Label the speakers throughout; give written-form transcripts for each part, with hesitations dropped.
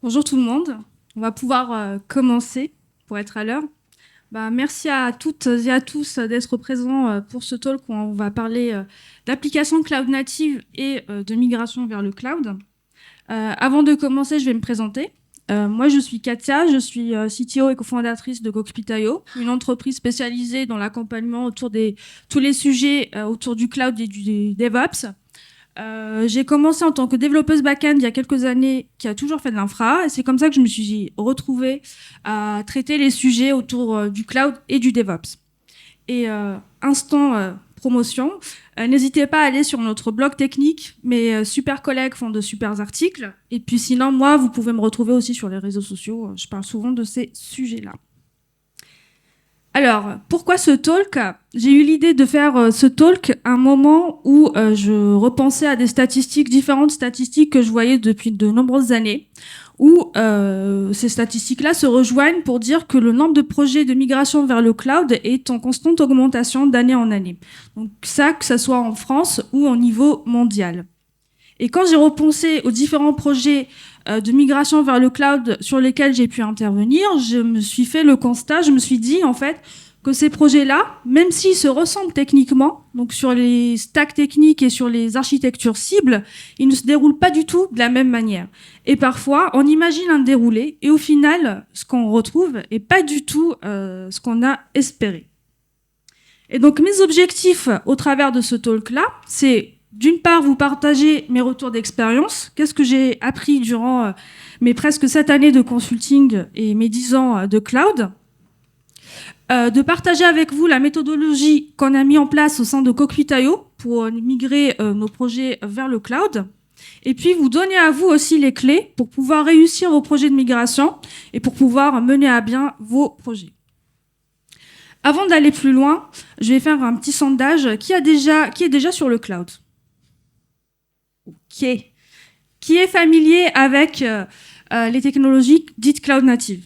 Speaker 1: Bonjour tout le monde. On va pouvoir commencer pour être à l'heure. Merci à toutes et à tous d'être présents pour ce talk où on va parler d'applications cloud native et de migration vers le cloud. Avant de commencer, je vais me présenter. Moi, je suis Katia, je suis CTO et cofondatrice de Cockpit.io, une entreprise spécialisée dans l'accompagnement autour de tous les sujets autour du cloud et du DevOps. J'ai commencé en tant que développeuse back-end il y a quelques années, qui a toujours fait de l'infra, et c'est comme ça que je me suis retrouvée à traiter les sujets autour du cloud et du DevOps. Et instant promotion, n'hésitez pas à aller sur notre blog technique, mes super collègues font de super articles, et puis sinon, moi, vous pouvez me retrouver aussi sur les réseaux sociaux, je parle souvent de ces sujets-là. Alors, pourquoi ce talk? J'ai eu l'idée de faire ce talk à un moment où je repensais à des statistiques, différentes statistiques que je voyais depuis de nombreuses années, où ces statistiques-là se rejoignent pour dire que le nombre de projets de migration vers le cloud est en constante augmentation d'année en année. Donc ça, que ce soit en France ou au niveau mondial. Et quand j'ai repensé aux différents projets de migration vers le cloud sur lesquels j'ai pu intervenir, je me suis fait le constat, je me suis dit en fait que ces projets-là, même s'ils se ressemblent techniquement, donc sur les stacks techniques et sur les architectures cibles, ils ne se déroulent pas du tout de la même manière. Et parfois, on imagine un déroulé et au final, ce qu'on retrouve n'est pas du tout ce qu'on a espéré. Et donc mes objectifs au travers de ce talk-là, c'est d'une part, vous partager mes retours d'expérience. Qu'est-ce que j'ai appris durant mes presque 7 années de consulting et mes 10 ans de cloud. De partager avec vous la méthodologie qu'on a mis en place au sein de Cockpit.io pour migrer nos projets vers le cloud. Et puis, vous donner à vous aussi les clés pour pouvoir réussir vos projets de migration et pour pouvoir mener à bien vos projets. Avant d'aller plus loin, je vais faire un petit sondage. Qui est déjà sur le cloud ? Ok. Qui est familier avec les technologies dites cloud native?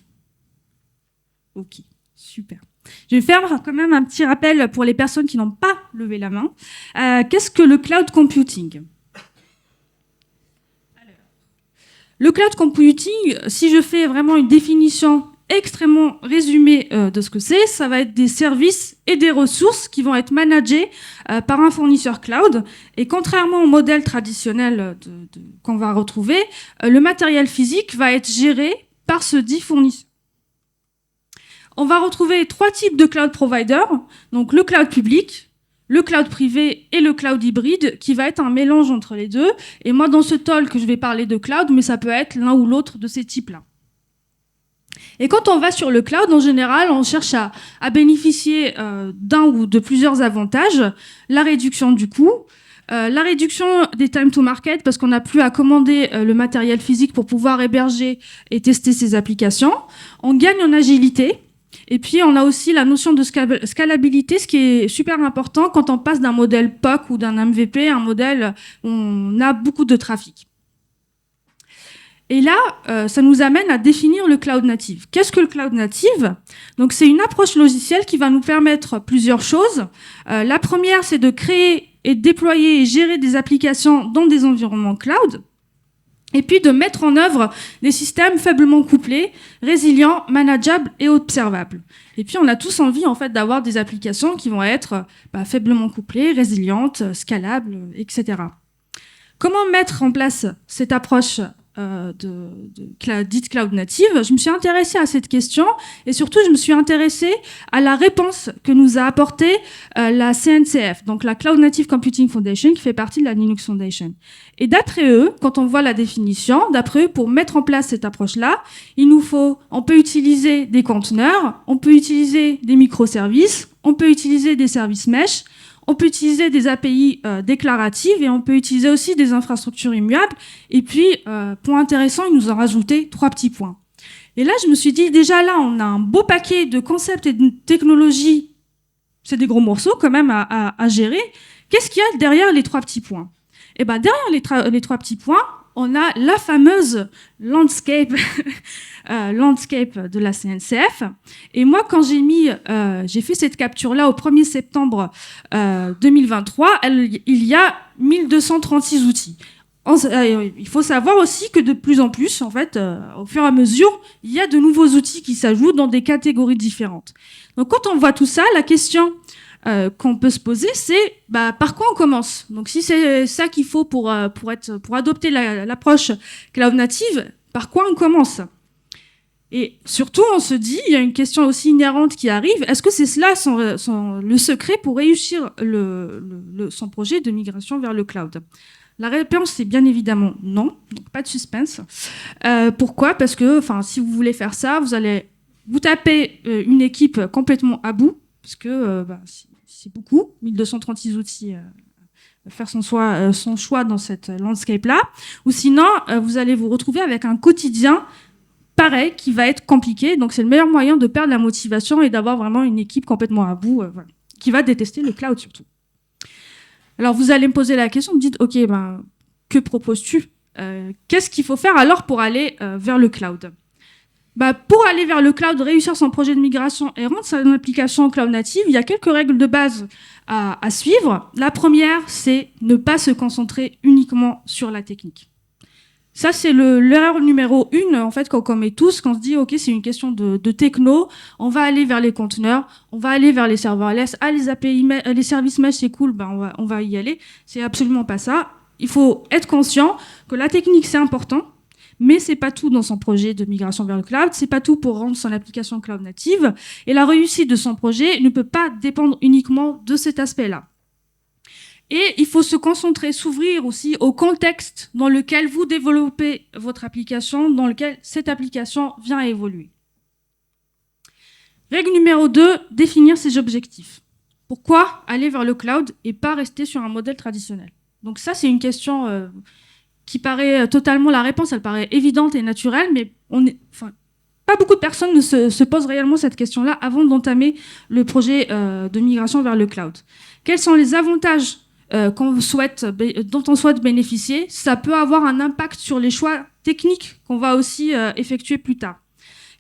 Speaker 1: Ok, super. Je vais faire quand même un petit rappel pour les personnes qui n'ont pas levé la main. Qu'est-ce que le cloud computing? Le cloud computing, si je fais vraiment une définition extrêmement résumée de ce que c'est, ça va être des services et des ressources qui vont être managés par un fournisseur cloud. Et contrairement au modèle traditionnel qu'on va retrouver, le matériel physique va être géré par ce dit fournisseur. On va retrouver 3 types de cloud providers, donc le cloud public, le cloud privé et le cloud hybride, qui va être un mélange entre les deux. Et moi, dans ce talk, je vais parler de cloud, mais ça peut être l'un ou l'autre de ces types-là. Et quand on va sur le cloud, en général, on cherche à bénéficier d'un ou de plusieurs avantages. La réduction du coût, la réduction des time to market, parce qu'on n'a plus à commander le matériel physique pour pouvoir héberger et tester ses applications. On gagne en agilité. Et puis, on a aussi la notion de scalabilité, ce qui est super important quand on passe d'un modèle POC ou d'un MVP à un modèle où on a beaucoup de trafic. Et là, ça nous amène à définir le cloud native. Qu'est-ce que le cloud native? Donc, c'est une approche logicielle qui va nous permettre plusieurs choses. La première, c'est de créer et déployer et gérer des applications dans des environnements cloud. Et puis de mettre en œuvre des systèmes faiblement couplés, résilients, manageables et observables. Et puis on a tous envie en fait d'avoir des applications qui vont être faiblement couplées, résilientes, scalables, etc. Comment mettre en place cette approche dite cloud native? Je me suis intéressée à cette question et surtout je me suis intéressée à la réponse que nous a apportée la CNCF, donc la Cloud Native Computing Foundation, qui fait partie de la Linux Foundation. Et d'après eux, quand on voit la définition, d'après eux, pour mettre en place cette approche-là, on peut utiliser des conteneurs, on peut utiliser des microservices, on peut utiliser des services mesh, on peut utiliser des API déclaratives et on peut utiliser aussi des infrastructures immuables. Et puis, point intéressant, ils nous ont rajouté 3 petits points. Et là, je me suis dit, déjà là, on a un beau paquet de concepts et de technologies. C'est des gros morceaux quand même à gérer. Qu'est-ce qu'il y a derrière les 3 petits points? Eh ben, derrière les 3 petits points, on a la fameuse landscape, landscape de la CNCF. Et moi, quand j'ai fait cette capture-là au 1er septembre 2023, il y a 1236 outils. Il faut savoir aussi que de plus en plus, en fait, au fur et à mesure, il y a de nouveaux outils qui s'ajoutent dans des catégories différentes. Donc, quand on voit tout ça, la question qu'on peut se poser, c'est par quoi on commence. Donc, si c'est ça qu'il faut pour adopter l'approche cloud native, par quoi on commence? Et surtout, on se dit, il y a une question aussi inhérente qui arrive, est-ce que c'est cela le secret pour réussir son projet de migration vers le cloud? La réponse, c'est bien évidemment non, donc pas de suspense. Pourquoi? Parce que si vous voulez faire ça, vous tapez une équipe complètement à bout, parce que c'est beaucoup, 1236 outils, faire son choix dans cette landscape-là, ou sinon, vous allez vous retrouver avec un quotidien pareil, qui va être compliqué. Donc, c'est le meilleur moyen de perdre la motivation et d'avoir vraiment une équipe complètement à bout, qui va détester le cloud surtout. Alors, vous allez me poser la question, vous me dites, OK, que proposes-tu? Qu'est-ce qu'il faut faire alors pour aller vers le cloud? Pour aller vers le cloud, réussir son projet de migration et rendre son application cloud native, il y a quelques règles de base à suivre. La première, c'est ne pas se concentrer uniquement sur la technique. Ça, c'est l'erreur numéro 1, en fait, qu'on commet tous, quand on se dit, OK, c'est une question de techno, on va aller vers les conteneurs, on va aller vers les serverless, les API, les services mesh, c'est cool, on va y aller. C'est absolument pas ça. Il faut être conscient que la technique, c'est important, mais c'est pas tout dans son projet de migration vers le cloud, c'est pas tout pour rendre son application cloud native, et la réussite de son projet ne peut pas dépendre uniquement de cet aspect-là. Et il faut se concentrer, s'ouvrir aussi au contexte dans lequel vous développez votre application, dans lequel cette application vient à évoluer. Règle numéro 2, définir ses objectifs. Pourquoi aller vers le cloud et pas rester sur un modèle traditionnel? Donc ça, c'est une question qui paraît totalement, la réponse, elle paraît évidente et naturelle, mais pas beaucoup de personnes ne se posent réellement cette question-là avant d'entamer le projet de migration vers le cloud. Quels sont les avantages dont on souhaite bénéficier? Ça peut avoir un impact sur les choix techniques qu'on va aussi effectuer plus tard.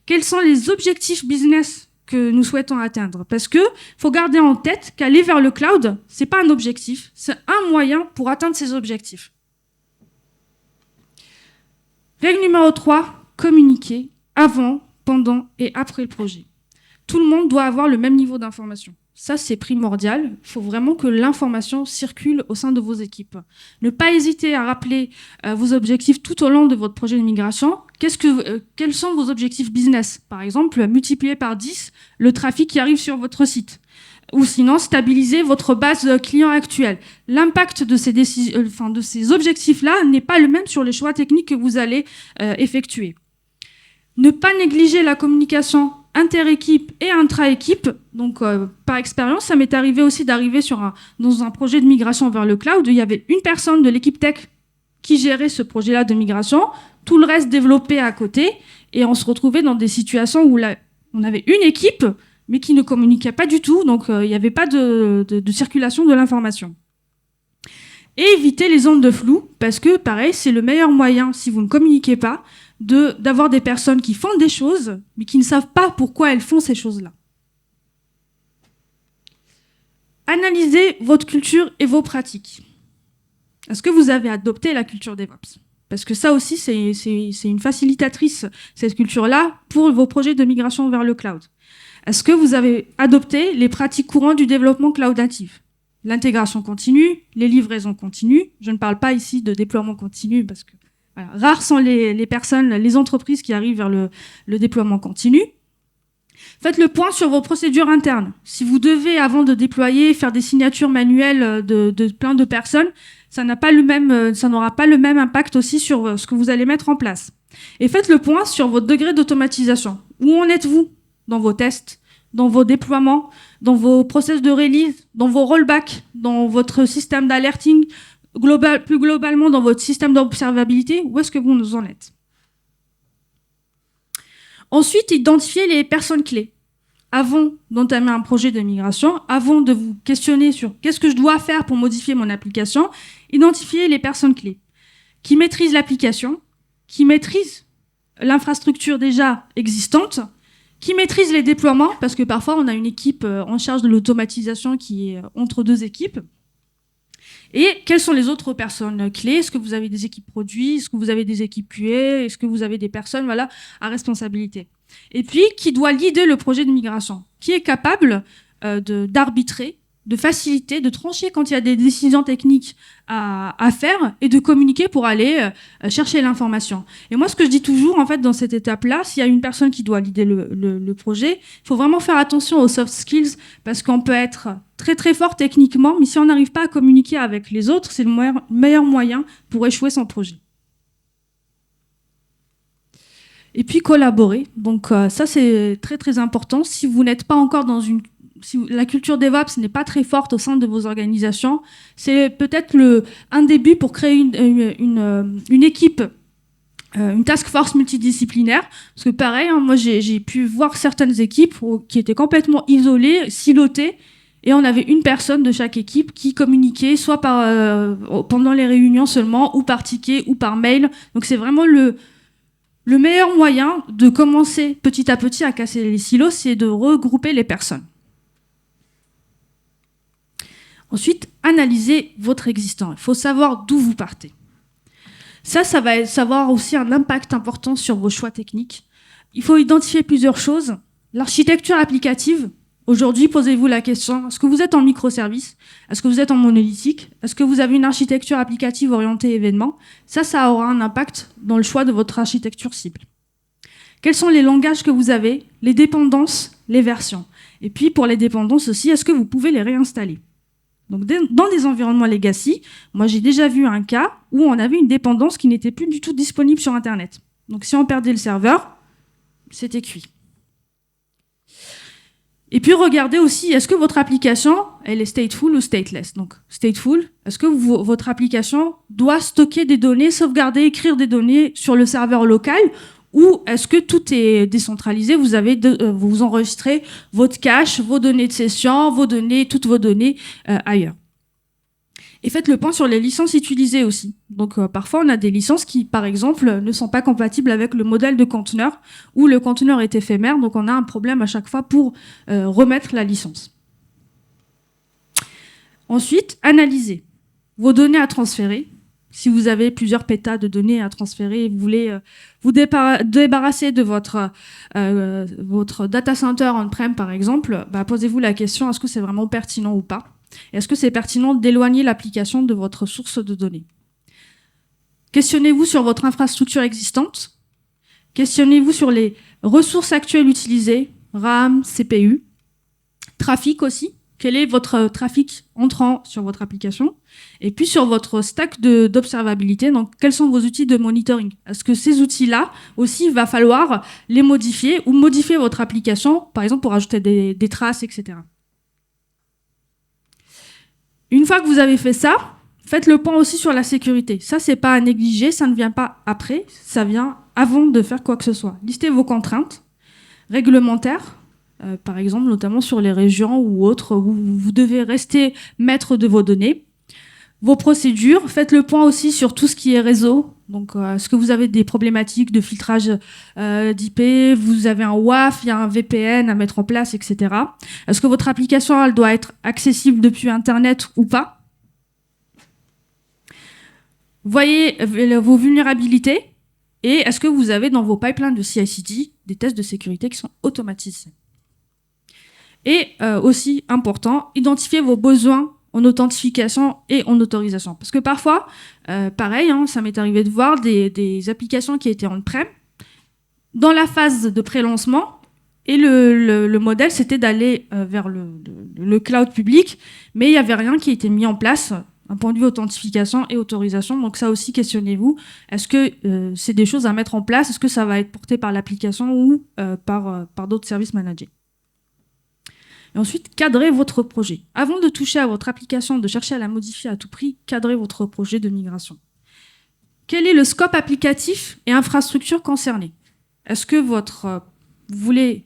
Speaker 1: Quels sont les objectifs business que nous souhaitons atteindre? Parce que faut garder en tête qu'aller vers le cloud, c'est pas un objectif, c'est un moyen pour atteindre ces objectifs. Règle numéro 3, communiquer avant, pendant et après le projet. Tout le monde doit avoir le même niveau d'information. Ça, c'est primordial. Il faut vraiment que l'information circule au sein de vos équipes. Ne pas hésiter à rappeler vos objectifs tout au long de votre projet de migration. Quels sont vos objectifs business? Par exemple, multiplier par 10 le trafic qui arrive sur votre site. Ou sinon, stabiliser votre base client actuelle. L'impact de ces objectifs-là n'est pas le même sur les choix techniques que vous allez effectuer. Ne pas négliger la communication inter-équipe et intra-équipe. Donc, par expérience, ça m'est arrivé aussi d'arriver dans un projet de migration vers le cloud où il y avait une personne de l'équipe tech qui gérait ce projet-là de migration, tout le reste développé à côté, et on se retrouvait dans des situations où on avait une équipe, mais qui ne communiquait pas du tout, donc il n'y avait pas de circulation de l'information. Et éviter les zones de flou, parce que, pareil, c'est le meilleur moyen, si vous ne communiquez pas, d'avoir des personnes qui font des choses, mais qui ne savent pas pourquoi elles font ces choses-là. Analysez votre culture et vos pratiques. Est-ce que vous avez adopté la culture DevOps? Parce que ça aussi, c'est une facilitatrice, cette culture-là, pour vos projets de migration vers le cloud. Est-ce que vous avez adopté les pratiques courantes du développement cloud native? L'intégration continue, les livraisons continues. Je ne parle pas ici de déploiement continu parce que voilà, rares sont les personnes, les entreprises qui arrivent vers le déploiement continu. Faites le point sur vos procédures internes. Si vous devez, avant de déployer, faire des signatures manuelles de plein de personnes, ça n'aura pas le même impact aussi sur ce que vous allez mettre en place. Et faites le point sur votre degré d'automatisation. Où en êtes-vous dans vos tests, dans vos déploiements, dans vos process de release, dans vos rollbacks, dans votre système d'alerting, plus globalement dans votre système d'observabilité, où est-ce que vous en êtes? Ensuite, identifiez les personnes clés. Avant d'entamer un projet de migration, avant de vous questionner sur qu'est-ce que je dois faire pour modifier mon application, identifiez les personnes clés qui maîtrisent l'application, qui maîtrisent l'infrastructure déjà existante, qui maîtrisent les déploiements, parce que parfois on a une équipe en charge de l'automatisation qui est entre deux équipes, Et quelles sont les autres personnes clés? Est-ce que vous avez des équipes produits? Est-ce que vous avez des équipes QA? Est-ce que vous avez des personnes, voilà, à responsabilité? Et puis, qui doit leader le projet de migration? Qui est capable d'arbitrer, de faciliter, de trancher quand il y a des décisions techniques à faire et de communiquer pour aller chercher l'information. Et moi, ce que je dis toujours, en fait, dans cette étape-là, s'il y a une personne qui doit leader le projet, il faut vraiment faire attention aux soft skills parce qu'on peut être très très fort techniquement, mais si on n'arrive pas à communiquer avec les autres, c'est le meilleur moyen pour échouer son projet. Et puis collaborer. Donc ça, c'est très très important. Si vous n'êtes pas encore dans si la culture DevOps n'est pas très forte au sein de vos organisations, c'est peut-être un début pour créer une équipe, une task force multidisciplinaire. Parce que pareil, hein, moi j'ai pu voir certaines équipes qui étaient complètement isolées, silotées, et on avait une personne de chaque équipe qui communiquait soit pendant les réunions seulement, ou par ticket, ou par mail. Donc c'est vraiment le meilleur moyen de commencer petit à petit à casser les silos, c'est de regrouper les personnes. Ensuite, analysez votre existant. Il faut savoir d'où vous partez. Ça va savoir aussi un impact important sur vos choix techniques. Il faut identifier plusieurs choses. L'architecture applicative. Aujourd'hui, posez-vous la question, est-ce que vous êtes en microservice? Est-ce que vous êtes en monolithique? Est-ce que vous avez une architecture applicative orientée événement? Ça aura un impact dans le choix de votre architecture cible. Quels sont les langages que vous avez? Les dépendances, les versions. Et puis, pour les dépendances aussi, est-ce que vous pouvez les réinstaller? Donc, dans des environnements legacy, moi, j'ai déjà vu un cas où on avait une dépendance qui n'était plus du tout disponible sur Internet. Donc, si on perdait le serveur, c'était cuit. Et puis, regardez aussi, est-ce que votre application, elle est stateful ou stateless? Donc, stateful, est-ce que votre application doit stocker des données, sauvegarder, écrire des données sur le serveur local? Ou est-ce que tout est décentralisé? Vous enregistrez votre cache, vos données de session, toutes vos données ailleurs. Et faites le point sur les licences utilisées aussi. Donc parfois on a des licences qui, par exemple, ne sont pas compatibles avec le modèle de conteneur, ou le conteneur est éphémère, donc on a un problème à chaque fois pour remettre la licence. Ensuite, analysez vos données à transférer. Si vous avez plusieurs pétas de données à transférer et vous voulez vous débarrasser de votre data center on-prem, par exemple, posez-vous la question, est-ce que c'est vraiment pertinent ou pas? Est-ce que c'est pertinent d'éloigner l'application de votre source de données? Questionnez-vous sur votre infrastructure existante. Questionnez-vous sur les ressources actuelles utilisées, RAM, CPU, trafic aussi. Quel est votre trafic entrant sur votre application? Et puis sur votre stack d'observabilité, donc quels sont vos outils de monitoring? Est-ce que ces outils-là aussi, il va falloir les modifier ou modifier votre application, par exemple pour ajouter des traces, etc. Une fois que vous avez fait ça, faites le point aussi sur la sécurité. Ça, c'est pas à négliger, ça ne vient pas après, ça vient avant de faire quoi que ce soit. Listez vos contraintes réglementaires, par exemple, notamment sur les régions ou autres, où vous devez rester maître de vos données. Vos procédures, faites le point aussi sur tout ce qui est réseau. Donc, est-ce que vous avez des problématiques de filtrage d'IP? Vous avez un WAF, il y a un VPN à mettre en place, etc. Est-ce que votre application, elle doit être accessible depuis Internet ou pas? Voyez vos vulnérabilités et est-ce que vous avez dans vos pipelines de CI/CD des tests de sécurité qui sont automatisés? Et aussi important, identifiez vos besoins en authentification et en autorisation. Parce que parfois, pareil, hein, ça m'est arrivé de voir des applications qui étaient on-prem dans la phase de pré-lancement, et le modèle, c'était d'aller vers le cloud public, mais il n'y avait rien qui était mis en place d'un point de vue authentification et autorisation. Donc ça aussi, questionnez-vous. Est-ce que c'est des choses à mettre en place? Est-ce que ça va être porté par l'application ou par d'autres services managés? Et ensuite, cadrez votre projet. Avant de toucher à votre application, de chercher à la modifier à tout prix, cadrez votre projet de migration. Quel est le scope applicatif et infrastructure concerné? Est-ce que vous voulez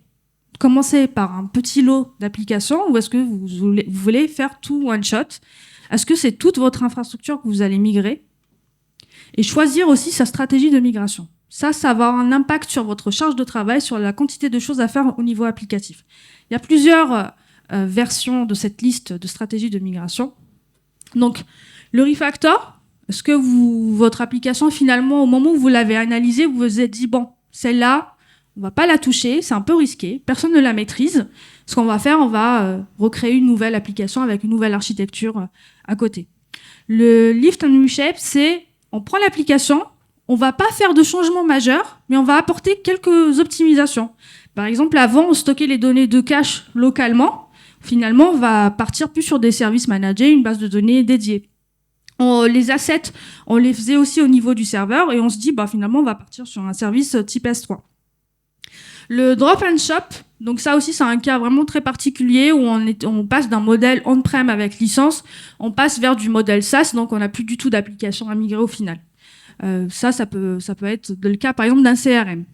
Speaker 1: commencer par un petit lot d'applications ou est-ce que vous voulez faire tout one shot? Est-ce que c'est toute votre infrastructure que vous allez migrer? Et choisir aussi sa stratégie de migration. Ça va avoir un impact sur votre charge de travail, sur la quantité de choses à faire au niveau applicatif. Il y a plusieurs versions de cette liste de stratégies de migration. Donc, le refactor, est-ce que votre application, finalement, au moment où vous l'avez analysée, vous vous êtes dit, bon, celle-là, on va pas la toucher, c'est un peu risqué, personne ne la maîtrise. Ce qu'on va faire, on va recréer une nouvelle application avec une nouvelle architecture à côté. Le lift and reshape, c'est, on prend l'application, on va pas faire de changements majeurs, mais on va apporter quelques optimisations. Par exemple, avant, on stockait les données de cache localement. Finalement, on va partir plus sur des services managés, une base de données dédiée. Les assets, on les faisait aussi au niveau du serveur et on se dit, finalement, on va partir sur un service type S3. Le drop and shop, donc ça aussi, c'est un cas vraiment très particulier où on passe d'un modèle on-prem avec licence, on passe vers du modèle SaaS, donc on n'a plus du tout d'application à migrer au final. Ça peut être le cas, par exemple, d'un CRM.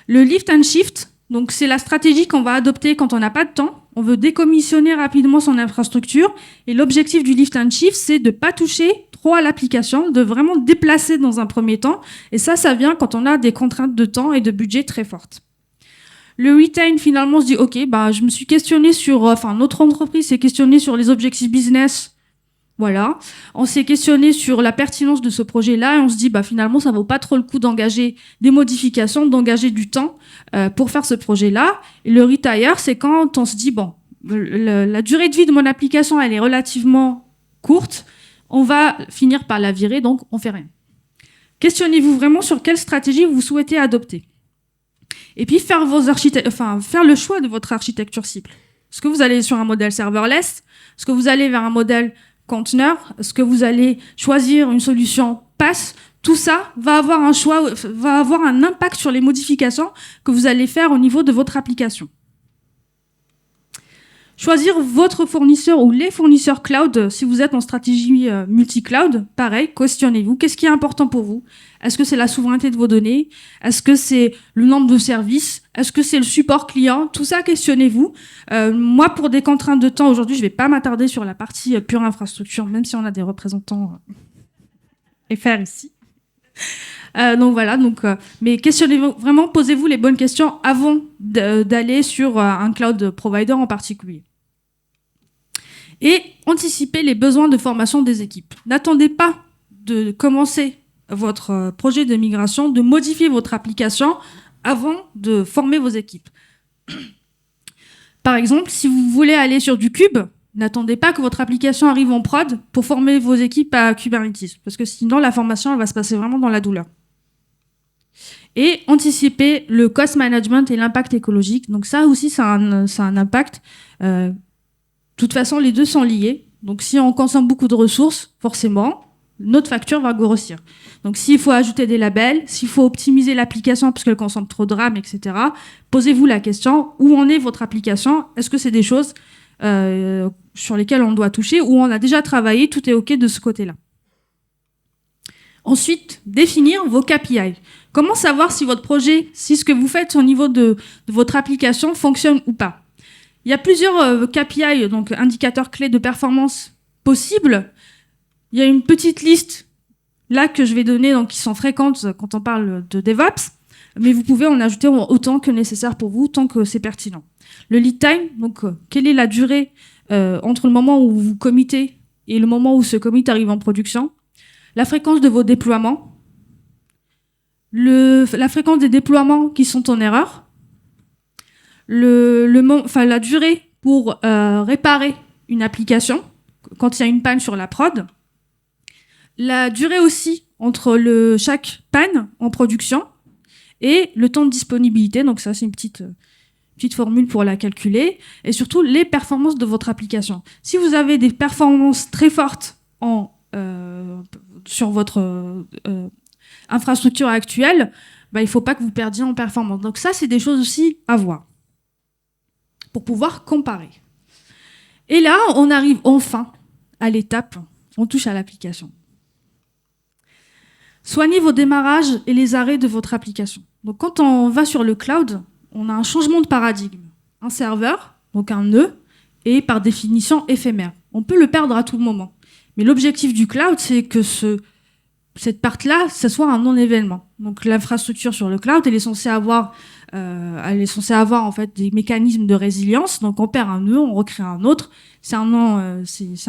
Speaker 1: Le lift and shift, donc c'est la stratégie qu'on va adopter quand on n'a pas de temps. On veut décommissionner rapidement son infrastructure. Et l'objectif du lift and shift, c'est de ne pas toucher trop à l'application, de vraiment déplacer dans un premier temps. Et ça vient quand on a des contraintes de temps et de budget très fortes. Le retain, finalement, on se dit, OK, je me suis questionné sur... notre entreprise s'est questionnée sur les objectifs business. Voilà. On s'est questionné sur la pertinence de ce projet-là et on se dit, finalement, ça vaut pas trop le coup d'engager des modifications, d'engager du temps pour faire ce projet-là. Et le retire, c'est quand on se dit, la durée de vie de mon application, elle est relativement courte, on va finir par la virer, donc on fait rien. Questionnez-vous vraiment sur quelle stratégie vous souhaitez adopter. Et puis, faire le choix de votre architecture cible. Est-ce que vous allez sur un modèle serverless? Est-ce que vous allez vers un modèle conteneur? Est-ce que vous allez choisir une solution PaaS? Tout ça va avoir un impact sur les modifications que vous allez faire au niveau de votre application. Choisir votre fournisseur ou les fournisseurs cloud, si vous êtes en stratégie multi-cloud, pareil, questionnez-vous. Qu'est-ce qui est important pour vous? Est-ce que c'est la souveraineté de vos données? Est-ce que c'est le nombre de services? Est-ce que c'est le support client? Tout ça, questionnez-vous. Moi, pour des contraintes de temps, aujourd'hui, je ne vais pas m'attarder sur la partie pure infrastructure, même si on a des représentants FR ici. Donc voilà, mais questionnez-vous, vraiment, posez-vous les bonnes questions avant d'aller sur un cloud provider en particulier. Et anticipez les besoins de formation des équipes. N'attendez pas de commencer votre projet de migration, de modifier votre application avant de former vos équipes. Par exemple, si vous voulez aller sur du Cube, n'attendez pas que votre application arrive en prod pour former vos équipes à Kubernetes, parce que sinon la formation elle va se passer vraiment dans la douleur. Et anticiper le cost management et l'impact écologique. Donc ça aussi, ça a un impact. De toute façon, les deux sont liés. Donc si on consomme beaucoup de ressources, forcément, notre facture va grossir. Donc s'il faut ajouter des labels, s'il faut optimiser l'application parce qu'elle consomme trop de RAM, etc., posez-vous la question, où en est votre application? Est-ce que c'est des choses sur lesquelles on doit toucher ou on a déjà travaillé, tout est OK de ce côté-là? Ensuite, définir vos KPI. Comment savoir si votre projet, si ce que vous faites au niveau de votre application fonctionne ou pas? Il y a plusieurs KPI, donc indicateurs clés de performance possibles. Il y a une petite liste là que je vais donner, donc qui sont fréquentes quand on parle de DevOps, mais vous pouvez en ajouter autant que nécessaire pour vous, tant que c'est pertinent. Le lead time, donc quelle est la durée entre le moment où vous committez et le moment où ce commit arrive en production? La fréquence de vos déploiements, la fréquence des déploiements qui sont en erreur, la durée pour réparer une application quand il y a une panne sur la prod, la durée aussi entre chaque panne en production et le temps de disponibilité. Donc ça, c'est une petite formule pour la calculer. Et surtout, les performances de votre application. Si vous avez des performances très fortes sur votre infrastructure actuelle, il ne faut pas que vous perdiez en performance. Donc ça, c'est des choses aussi à voir pour pouvoir comparer. Et là, on arrive enfin à l'étape, on touche à l'application. Soignez vos démarrages et les arrêts de votre application. Donc quand on va sur le cloud, on a un changement de paradigme. Un serveur, donc un nœud, est par définition éphémère. On peut le perdre à tout moment. Mais l'objectif du cloud, c'est que cette partie-là, ce soit un non-événement. Donc l'infrastructure sur le cloud, elle est censée avoir en fait des mécanismes de résilience. Donc on perd un nœud, on recrée un autre. C'est un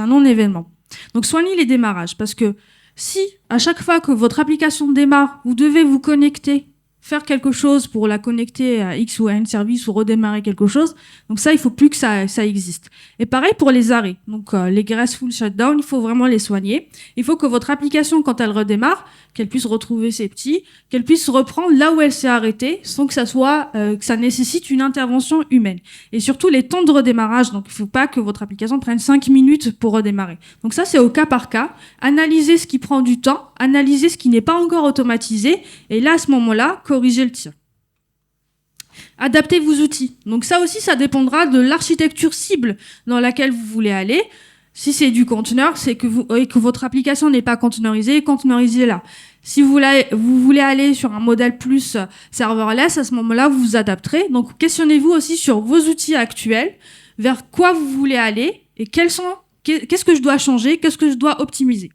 Speaker 1: non-événement. Donc soignez les démarrages, parce que si à chaque fois que votre application démarre, vous devez vous connecter, faire quelque chose pour la connecter à X ou à N service ou redémarrer quelque chose, donc ça, il faut plus que ça existe. Et pareil pour les arrêts. Donc les graceful shutdown, il faut vraiment les soigner. Il faut que votre application, quand elle redémarre, qu'elle puisse retrouver ses petits, qu'elle puisse reprendre là où elle s'est arrêtée, sans que ça soit que ça nécessite une intervention humaine. Et surtout les temps de redémarrage. Donc il ne faut pas que votre application prenne 5 minutes pour redémarrer. Donc ça, c'est au cas par cas. Analysez ce qui prend du temps, analysez ce qui n'est pas encore automatisé, et là, à ce moment-là, corrigez le tir. Adaptez vos outils. Donc ça aussi, ça dépendra de l'architecture cible dans laquelle vous voulez aller. Si c'est du conteneur, c'est que votre application n'est pas conteneurisée, conteneurisez-la. Si vous voulez aller sur un modèle plus serverless, à ce moment-là, vous vous adapterez. Donc, questionnez-vous aussi sur vos outils actuels, vers quoi vous voulez aller et qu'est-ce que je dois changer, qu'est-ce que je dois optimiser.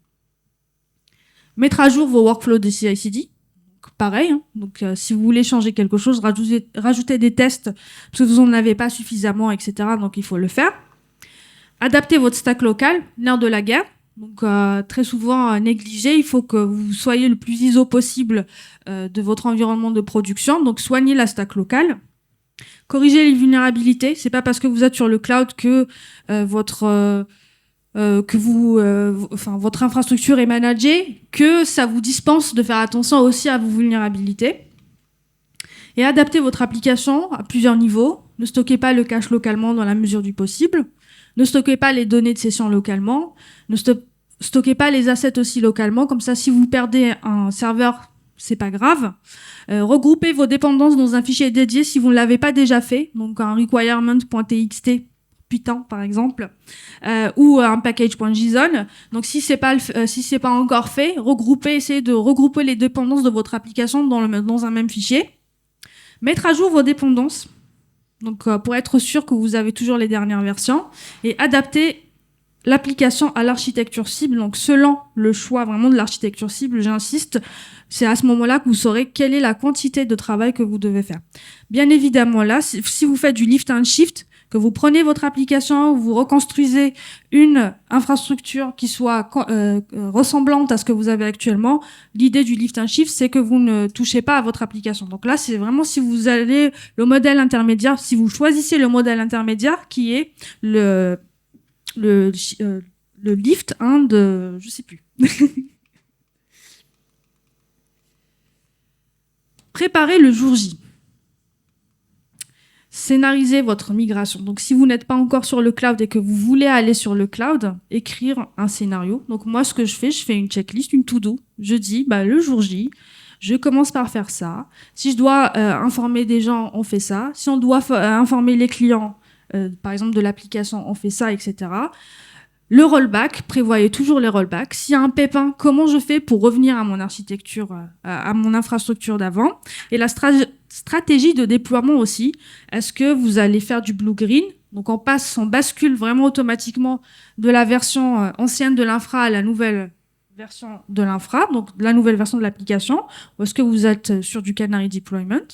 Speaker 1: Mettre à jour vos workflows de CI/CD. Pareil, hein. Donc, si vous voulez changer quelque chose, rajoutez des tests parce que vous n'en avez pas suffisamment, etc. Donc, il faut le faire. Adaptez votre stack local, nerf de la guerre. Donc, très souvent négligé. Il faut que vous soyez le plus ISO possible de votre environnement de production. Donc, soignez la stack locale. Corrigez les vulnérabilités. C'est pas parce que vous êtes sur le cloud que votre infrastructure est managée que ça vous dispense de faire attention aussi à vos vulnérabilités. Et adaptez votre application à plusieurs niveaux. Ne stockez pas le cache localement dans la mesure du possible. Ne stockez pas les données de session localement. Ne stockez pas les assets aussi localement. Comme ça, si vous perdez un serveur, c'est pas grave. Regroupez vos dépendances dans un fichier dédié si vous ne l'avez pas déjà fait. Donc un requirement.txt Python par exemple, ou un package.json. Donc si c'est pas encore fait, essayez de regrouper les dépendances de votre application dans un même fichier. Mettre à jour vos dépendances. Donc, pour être sûr que vous avez toujours les dernières versions, et adapter l'application à l'architecture cible. Donc, selon le choix vraiment de l'architecture cible, j'insiste, c'est à ce moment-là que vous saurez quelle est la quantité de travail que vous devez faire. Bien évidemment, là, si vous faites du lift and shift, que vous prenez votre application, vous reconstruisez une infrastructure qui soit ressemblante à ce que vous avez actuellement, l'idée du lift and shift, c'est que vous ne touchez pas à votre application. Donc là, c'est vraiment si vous allez le modèle intermédiaire, si vous choisissez le modèle intermédiaire qui est le lift de... je sais plus. Préparez le jour J. Scénarisez votre migration. Donc, si vous n'êtes pas encore sur le cloud et que vous voulez aller sur le cloud, écrire un scénario. Donc, moi, ce que je fais une checklist, une to-do. Je dis, le jour J, je commence par faire ça. Si je dois informer des gens, on fait ça. Si on doit informer les clients, par exemple de l'application, on fait ça, etc. Le rollback, prévoyez toujours les rollbacks. S'il y a un pépin, comment je fais pour revenir à mon architecture, à mon infrastructure d'avant? Et la stratégie de déploiement aussi. Est-ce que vous allez faire du blue-green? Donc on bascule vraiment automatiquement de la version ancienne de l'infra à la nouvelle version de l'infra, donc la nouvelle version de l'application. Ou est-ce que vous êtes sur du canary deployment?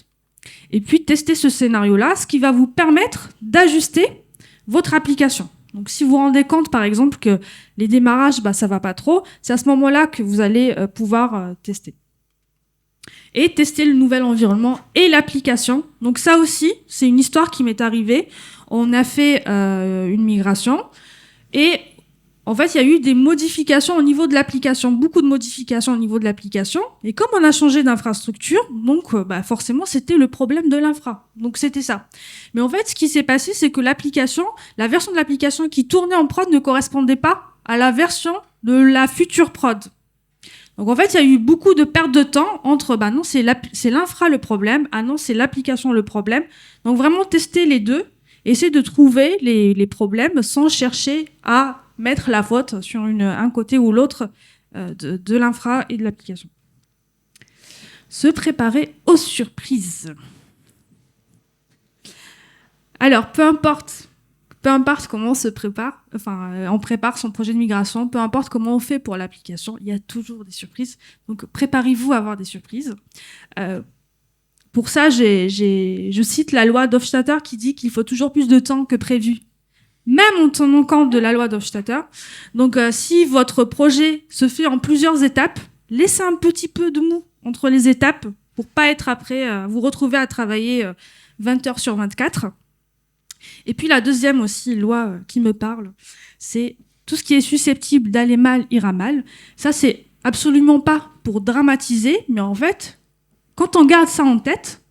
Speaker 1: Et puis tester ce scénario-là, ce qui va vous permettre d'ajuster votre application. Donc, si vous vous rendez compte, par exemple, que les démarrages, ça va pas trop, c'est à ce moment-là que vous allez pouvoir tester. Et tester le nouvel environnement et l'application. Donc, ça aussi, c'est une histoire qui m'est arrivée. On a fait une migration et en fait, il y a eu des modifications au niveau de l'application, beaucoup de modifications au niveau de l'application. Et comme on a changé d'infrastructure, donc forcément, c'était le problème de l'infra. Donc c'était ça. Mais en fait, ce qui s'est passé, c'est que la version de l'application qui tournait en prod ne correspondait pas à la version de la future prod. Donc en fait, il y a eu beaucoup de perte de temps entre non, c'est l'infra le problème, ah non, c'est l'application le problème. Donc vraiment tester les deux, essayer de trouver les problèmes sans chercher à mettre la faute sur un côté ou l'autre de l'infra et de l'application. Se préparer aux surprises. Alors, peu importe comment on se prépare, on prépare son projet de migration, peu importe comment on fait pour l'application, il y a toujours des surprises. Donc, préparez-vous à avoir des surprises. Pour ça, je cite la loi d'Hofstadter qui dit qu'il faut toujours plus de temps que prévu même en tenant compte de la loi d'Hofstadter. Donc, si votre projet se fait en plusieurs étapes, laissez un petit peu de mou entre les étapes pour pas être après, vous retrouver à travailler 20 heures sur 24. Et puis, la deuxième aussi loi qui me parle, c'est tout ce qui est susceptible d'aller mal ira mal. Ça, c'est absolument pas pour dramatiser, mais en fait, quand on garde ça en tête,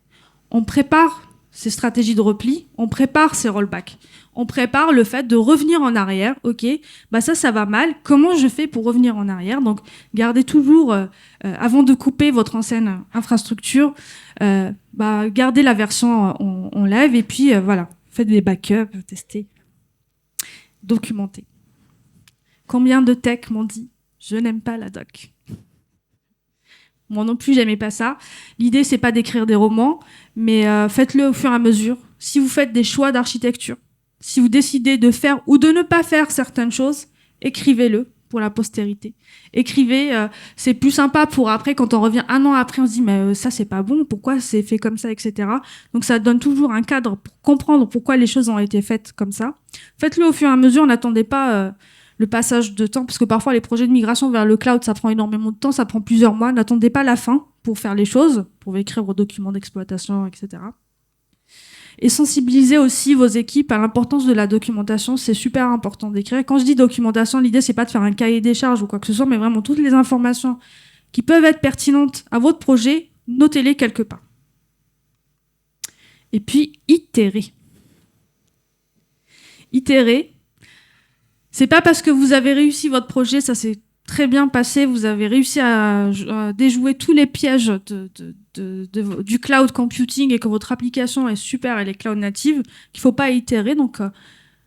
Speaker 1: on prépare ses stratégies de repli, on prépare ses rollbacks. On prépare le fait de revenir en arrière. Ok, bah ça va mal. Comment je fais pour revenir en arrière? Donc, gardez toujours, avant de couper votre ancienne infrastructure, gardez la version en live et puis voilà, faites des backups, testez, documentez. Combien de techs m'ont dit « Je n'aime pas la doc ». Moi non plus, j'aimais pas ça. L'idée, c'est pas d'écrire des romans, mais faites-le au fur et à mesure. Si vous faites des choix d'architecture, si vous décidez de faire ou de ne pas faire certaines choses, écrivez-le pour la postérité. Écrivez, c'est plus sympa pour après, quand on revient un an après, on se dit mais ça c'est pas bon, pourquoi c'est fait comme ça, etc. Donc ça donne toujours un cadre pour comprendre pourquoi les choses ont été faites comme ça. Faites-le au fur et à mesure, n'attendez pas le passage de temps, parce que parfois les projets de migration vers le cloud, ça prend énormément de temps, ça prend plusieurs mois. N'attendez pas la fin pour faire les choses, pour écrire vos documents d'exploitation, etc. Et sensibiliser aussi vos équipes à l'importance de la documentation, c'est super important d'écrire. Quand je dis documentation, l'idée, c'est pas de faire un cahier des charges ou quoi que ce soit, mais vraiment toutes les informations qui peuvent être pertinentes à votre projet, notez-les quelque part. Et puis, itérer. Itérer, c'est pas parce que vous avez réussi votre projet, ça s'est très bien passé, vous avez réussi à déjouer tous les pièges du cloud computing et que votre application est super, elle est cloud native, qu'il faut pas itérer. Donc,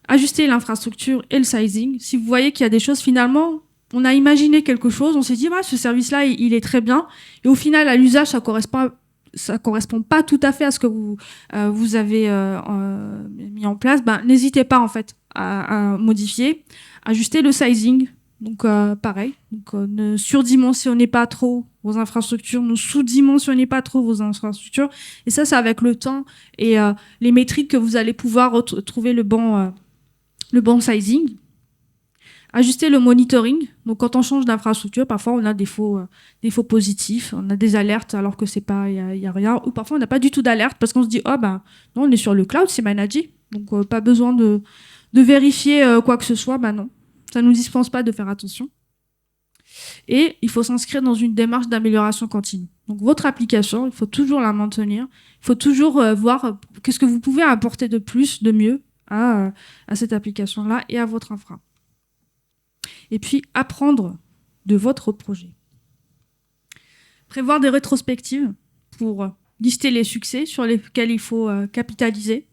Speaker 1: ajuster l'infrastructure et le sizing. Si vous voyez qu'il y a des choses, finalement, on a imaginé quelque chose, on s'est dit, ce service-là, il est très bien. Et au final, à l'usage, ça correspond pas tout à fait à ce que vous avez mis en place. N'hésitez pas, en fait, à modifier. Ajuster le sizing. Donc, pareil. Donc, ne surdimensionnez pas trop vos infrastructures, ne sous-dimensionnez pas trop vos infrastructures. Et ça, c'est avec le temps et les métriques que vous allez pouvoir trouver le bon sizing. Ajuster le monitoring. Donc, quand on change d'infrastructure, parfois, on a des faux positifs. On a des alertes alors que c'est pas, il y a rien. Ou parfois, on n'a pas du tout d'alerte parce qu'on se dit, non, on est sur le cloud, c'est managé. Donc, pas besoin de vérifier quoi que ce soit. Non. Ça ne nous dispense pas de faire attention. Et il faut s'inscrire dans une démarche d'amélioration continue. Donc, votre application, il faut toujours la maintenir. Il faut toujours voir qu'est-ce que vous pouvez apporter de plus, de mieux à cette application-là et à votre infra. Et puis, apprendre de votre projet. Prévoir des rétrospectives pour lister les succès sur lesquels il faut capitaliser.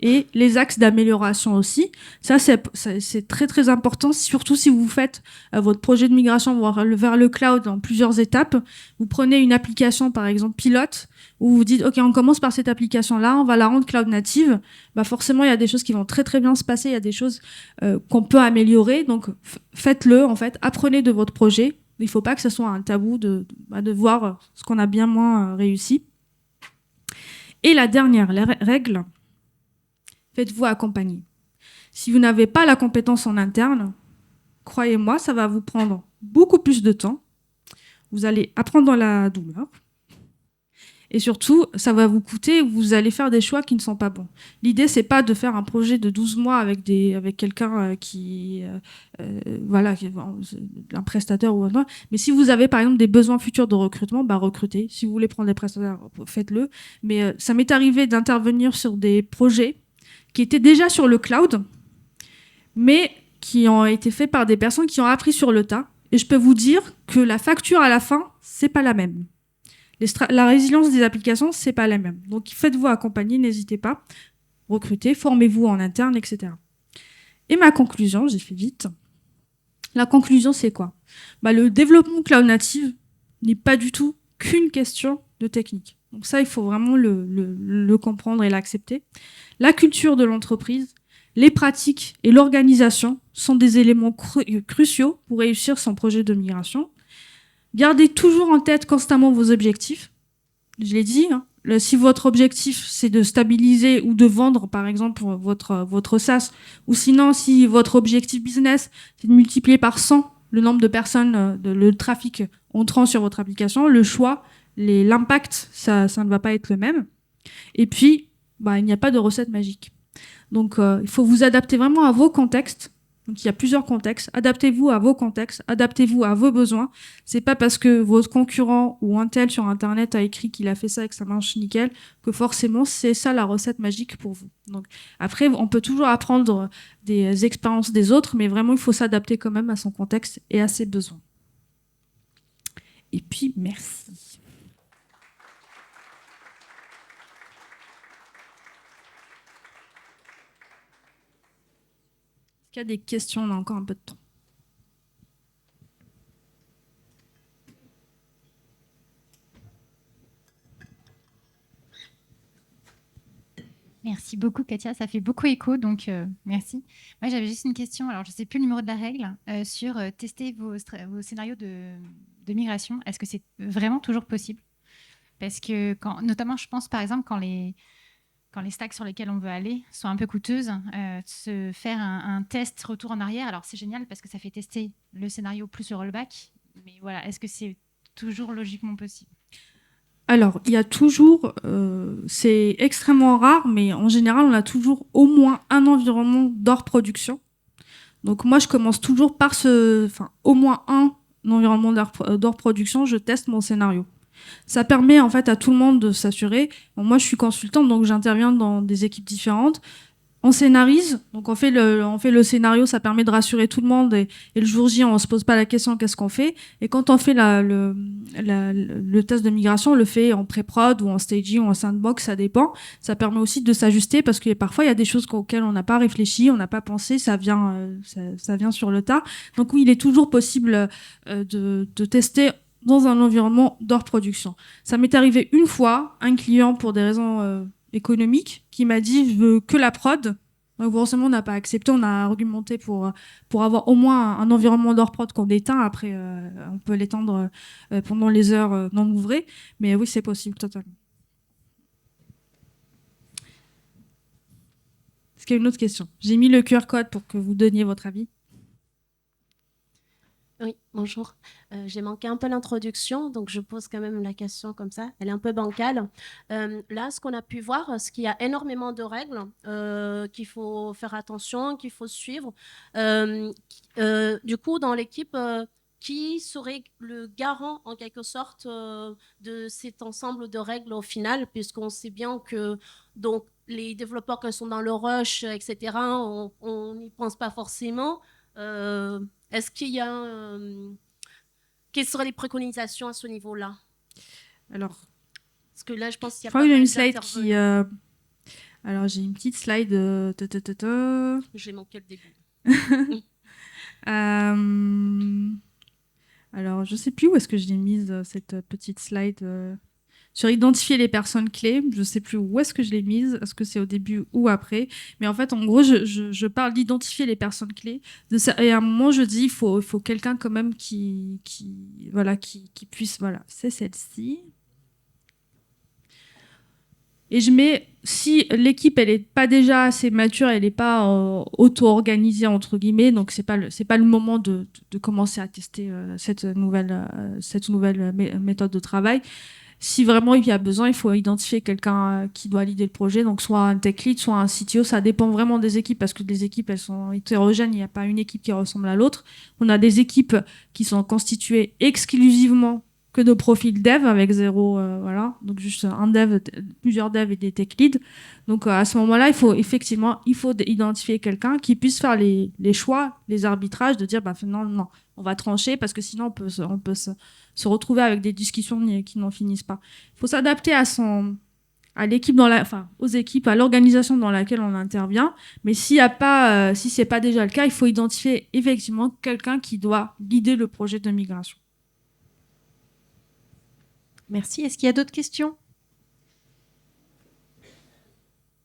Speaker 1: Et les axes d'amélioration aussi. Ça, c'est très, très important, surtout si vous faites votre projet de migration vers le cloud en plusieurs étapes. Vous prenez une application, par exemple, pilote, où vous dites, OK, on commence par cette application-là, on va la rendre cloud native. Forcément, il y a des choses qui vont très, très bien se passer, il y a des choses qu'on peut améliorer. Donc, faites-le, en fait, apprenez de votre projet. Il ne faut pas que ce soit un tabou de voir ce qu'on a bien moins réussi. Et la dernière règle, faites-vous accompagner. Si vous n'avez pas la compétence en interne, croyez-moi, ça va vous prendre beaucoup plus de temps. Vous allez apprendre dans la douleur. Et surtout, ça va vous coûter, vous allez faire des choix qui ne sont pas bons. L'idée, c'est pas de faire un projet de 12 mois avec quelqu'un un prestataire ou un. Mais si vous avez, par exemple, des besoins futurs de recrutement, recrutez. Si vous voulez prendre des prestataires, faites-le. Mais ça m'est arrivé d'intervenir sur des projets qui étaient déjà sur le cloud, mais qui ont été faits par des personnes qui ont appris sur le tas. Et je peux vous dire que la facture à la fin, c'est pas la même. La résilience des applications, c'est pas la même. Donc, faites-vous accompagner, n'hésitez pas. Recrutez, formez-vous en interne, etc. Et ma conclusion, j'ai fait vite. La conclusion, c'est quoi ? Le développement cloud native n'est pas du tout qu'une question de technique. Donc ça, il faut vraiment le comprendre et l'accepter. La culture de l'entreprise, les pratiques et l'organisation sont des éléments cruciaux pour réussir son projet de migration. Gardez toujours en tête constamment vos objectifs. Je l'ai dit, si votre objectif c'est de stabiliser ou de vendre par exemple votre SaaS, ou sinon si votre objectif business c'est de multiplier par 100 le nombre de personnes, le trafic entrant sur votre application, le choix, l'impact, ça ne va pas être le même. Et puis, il n'y a pas de recette magique. Donc, il faut vous adapter vraiment à vos contextes. Donc, il y a plusieurs contextes. Adaptez-vous à vos contextes, adaptez-vous à vos besoins. C'est pas parce que votre concurrent ou un tel sur Internet a écrit qu'il a fait ça et que ça marche nickel que forcément c'est ça la recette magique pour vous. Donc, après, on peut toujours apprendre des expériences des autres, mais vraiment, il faut s'adapter quand même à son contexte et à ses besoins. Et puis, merci. Est-ce qu'il y a des questions? On a encore un peu de temps.
Speaker 2: Merci beaucoup, Katia. Ça fait beaucoup écho, donc merci. Moi, j'avais juste une question. Alors, je ne sais plus le numéro de la règle sur tester vos scénarios de migration. Est-ce que c'est vraiment toujours possible? Parce que, notamment, je pense, par exemple, quand les stacks sur lesquels on veut aller sont un peu coûteuses, se faire un test retour en arrière, alors c'est génial parce que ça fait tester le scénario plus le rollback. Mais voilà, est-ce que c'est toujours logiquement possible?
Speaker 1: Alors, il y a toujours, c'est extrêmement rare, mais en général, on a toujours au moins un environnement d'hors production. Donc moi, je commence toujours par au moins un environnement d'hors production, je teste mon scénario. Ça permet en fait à tout le monde de s'assurer. Bon, moi, je suis consultante, donc j'interviens dans des équipes différentes. On scénarise, donc on fait le scénario, ça permet de rassurer tout le monde et le jour J, on se pose pas la question qu'est-ce qu'on fait. Et quand on fait le test de migration, on le fait en pré-prod ou en staging ou en sandbox, ça dépend. Ça permet aussi de s'ajuster parce que parfois il y a des choses auxquelles on n'a pas réfléchi, on n'a pas pensé, ça vient sur le tas. Donc oui, il est toujours possible de tester dans un environnement d'hors production. Ça m'est arrivé une fois, un client pour des raisons économique qui m'a dit je veux que la prod. Donc forcément on n'a pas accepté, on a argumenté pour avoir au moins un environnement d'hors prod qu'on éteint. Après on peut l'étendre pendant les heures non ouvrées, mais oui c'est possible totalement. Est-ce qu'il y a une autre question? J'ai mis le QR code pour que vous donniez votre avis.
Speaker 3: Oui, bonjour. J'ai manqué un peu l'introduction, donc je pose quand même la question comme ça. Elle est un peu bancale. Là, ce qu'on a pu voir, c'est qu'il y a énormément de règles qu'il faut faire attention, qu'il faut suivre. Du coup, dans l'équipe, qui serait le garant, en quelque sorte, de cet ensemble de règles au final, puisqu'on sait bien que donc, les développeurs qui sont dans le rush, etc., on n'y pense pas forcément. Est-ce qu'il y a... quelles seraient les préconisations à ce niveau-là?
Speaker 1: Alors,
Speaker 3: Parce que là, je pense qu'il y a
Speaker 1: crois
Speaker 3: pas
Speaker 1: qu'il y a
Speaker 3: mal
Speaker 1: une slide qui...
Speaker 3: d'intervenants.
Speaker 1: Alors, j'ai une petite slide...
Speaker 3: J'ai manqué le début.
Speaker 1: Alors, je sais plus où est-ce que je l'ai mise, cette petite slide sur identifier les personnes clés. Je sais plus où est-ce que je l'ai mise. Est-ce que c'est au début ou après? Mais en fait, en gros, je parle d'identifier les personnes clés. Et à un moment, je dis, il faut quelqu'un quand même qui puisse... Voilà, c'est celle-ci. Et je mets, si l'équipe elle est pas déjà assez mature, elle n'est pas auto-organisée entre guillemets, donc c'est pas le moment de commencer à tester cette nouvelle méthode de travail. Si vraiment il y a besoin, il faut identifier quelqu'un qui doit leader le projet, donc soit un tech lead, soit un CTO. Ça dépend vraiment des équipes parce que les équipes elles sont hétérogènes. Il n'y a pas une équipe qui ressemble à l'autre. On a des équipes qui sont constituées exclusivement que de profils dev avec zéro, voilà, donc juste un dev, plusieurs devs et des tech leads. Donc à ce moment-là, il faut identifier quelqu'un qui puisse faire les choix, les arbitrages, de dire non, on va trancher parce que sinon on peut se retrouver avec des discussions qui n'en finissent pas. Il faut s'adapter à l'équipe aux équipes, à l'organisation dans laquelle on intervient. Mais s'il y a pas, si c'est pas déjà le cas, il faut identifier effectivement quelqu'un qui doit guider le projet de migration.
Speaker 4: Merci. Est-ce qu'il y a d'autres questions?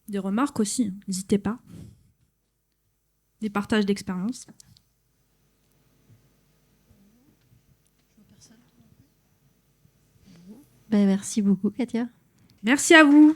Speaker 1: Des remarques aussi, n'hésitez pas. Des partages d'expérience.
Speaker 4: Ben, merci beaucoup, Katia.
Speaker 1: Merci à vous.